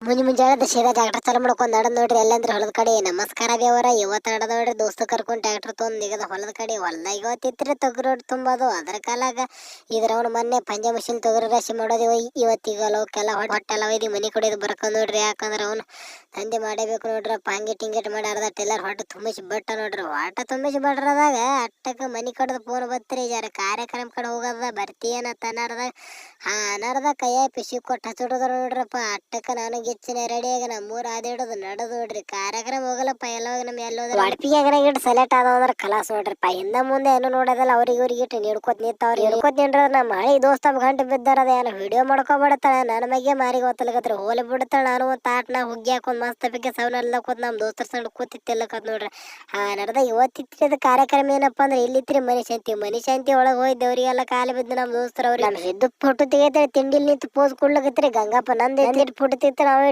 ಮುಂಜಾನೆ ಸೀದಾ ಟ್ರ್ಯಾಕ್ಟರ್ ಚಾಲು ಮಾಡ್ಕೊಂಡು ನಡದ್ ನೋಡ್ರಿ ಎಲ್ಲಂದ್ರೆ ಹೊಲದ ಕಡೆ. ನಮಸ್ಕಾರ ದೇವರ ಇವತ್ತು ನಡದ ನೋಡ್ರಿ ದೋಸ್ತ ಕರ್ಕೊಂಡು ಟ್ರ್ಯಾಕ್ಟರ್ ತೊಗೊಂಡ್ ಈಗ ಹೊಲದ ಕಡೆ. ಹೊಲದಾಗ ಇವತ್ತಿತ್ರಿ ತೊಗರಿ ತುಂಬೋದು ಅದ್ರ ಕಾಲಾಗ ಇದ್ರವ್ನ ಮೊನ್ನೆ ಪಂಜೆ ಮಿಷಿನ್ ತೊಗರಿ ರಾಶಿ ಮಾಡೋದು ಇವತ್ತಿಗಲ್ಲ ಅವಕ್ಕೆಲ್ಲ ಹೊಟ್ಟೆಲ್ಲ ಒಯ್ದು ಮನಿ ಕಡೆದು ಬರ್ಕೊಂಡ್ ನೋಡ್ರಿ. ಯಾಕಂದ್ರೆ ಅವ್ನು ತಂದೆ ಮಾಡೇಬೇಕು ನೋಡ್ರಪ್ಪ. ಹಂಗೆ ಟಿಂಗೆಟ್ ಮಾಡಿ ಅರ್ಧ ಟೆಲ್ಲರ್ ಹೊಟ್ಟೆ ತುಂಬಿಸಿ ಬಟ್ಟ ನೋಡ್ರಿ. ಹೊಟ್ಟೆ ತುಂಬಿಸಿ ಬಡ್ರದಾಗ ಅಟ್ಟಕ್ಕೆ ಮನಿ ಕಡ್ದು ಫೋನ್ ಬತ್ರಿ ಜರ ಕಾರ್ಯಕ್ರಮ ಕಡೆ ಹೋಗದ ಬರ್ತೀಯನತ್ತ ಅನಾರ್ದಾಗ ಅನಾರ್ದಾಗ ಕೈಯ ಪಿಸಿ ಕೊಟ್ಟು ಹಚ್ಚಿಡೋದ್ರ ನೋಡ್ರಪ್ಪ. ಅಟ್ಟಕ್ಕೆ ನಾನು ಗಿಚ್ಚಿನ ರೆಡಿಯಾಗ ನಮ್ಮೂರು ಆದಿಡೋದು ನಡೆದು ನೋಡ್ರಿ. ಕಾರ್ಯಕ್ರಮ ಹೋಗಲ್ಲಪ್ಪ ಎಲ್ಲೋಗಿ ನಮ್ಮ ಎಲ್ಲೋದ್ರ ಅಡ್ಪಿಗೆ ಇಟ್ಟು ಸೆಲೆಕ್ಟ್ ಆದ್ರೆ ಕಲಾಸ್ ನೋಡ್ರಿಪ್ಪ. ಹಿಂದ ಮುಂದೆ ಏನು ನೋಡೋದಲ್ಲ ಅವ್ರಿಗೆ ಇವ್ರಿಗೆ ಇಟ್ಟು ನಿಡ್ಕೋತ್ ನಿಂತವ್ರು. ಹಿಡ್ಕೋತ್ ನಿಂಡ್ರ ನಮ್ಮ ಹಳಿ ದೋಸ್ತ ಗಂಟು ಬಿದ್ದಾರದ ಏನು ವಿಡಿಯೋ ಮಾಡ್ಕೊಬಿಡ್ತಾಳೆ. ನನ್ನ ಬಗ್ಗೆ ಮಾರಿಗೆ ಗೊತ್ತಲಕತ್ರಿ ಹೋಲಿ ಬಿಡ್ತಾಳೆ. ನಾನು ಒಂದು ತಾಟ್ನ ಹುಗ್ಗಿ ಹಾಕೊಂಡ್ ಮಸ್ತ್ ಬಗ್ಗೆ ಸೌನೆಲ್ಲ ಕೂತ್ ನಮ್ಮ ದೋಸ್ತರ ಸಣ್ಣ ಕೂತಿತ್ತೆಲ್ಲಕತ್ ನೋಡ್ರಿ. ನಡೆದ ಇವತ್ತಿತ್ರಿ ಅದು ಕಾರ್ಯಕ್ರಮ. ಏನಪ್ಪಾ ಅಂದ್ರೆ ಇಲ್ಲಿತ್ರಿ ಮನಿ ಶಾಂತಿ ಒಳಗೆ ಹೋಯ್ದವ್ರಿಗೆಲ್ಲ ಕಾಲು ಬಿದ್ದು ನಮ್ಮ ದೋಸ್ತರು ಅವ್ರಿಗೆ ನಮ್ಮ ಸಿದ್ದು ಫೋಟೋ ತೆಗಿತಾರೆ. ತಿಂಡಿಲ್ ನಿಂತು ಪೋಸ್ ಕೊಡ್ಲಕತ್ರಿ. ಗಂಗಪ್ಪ ನಂದು ಫೋಟೋ ತೆಗಿತಾರೆ.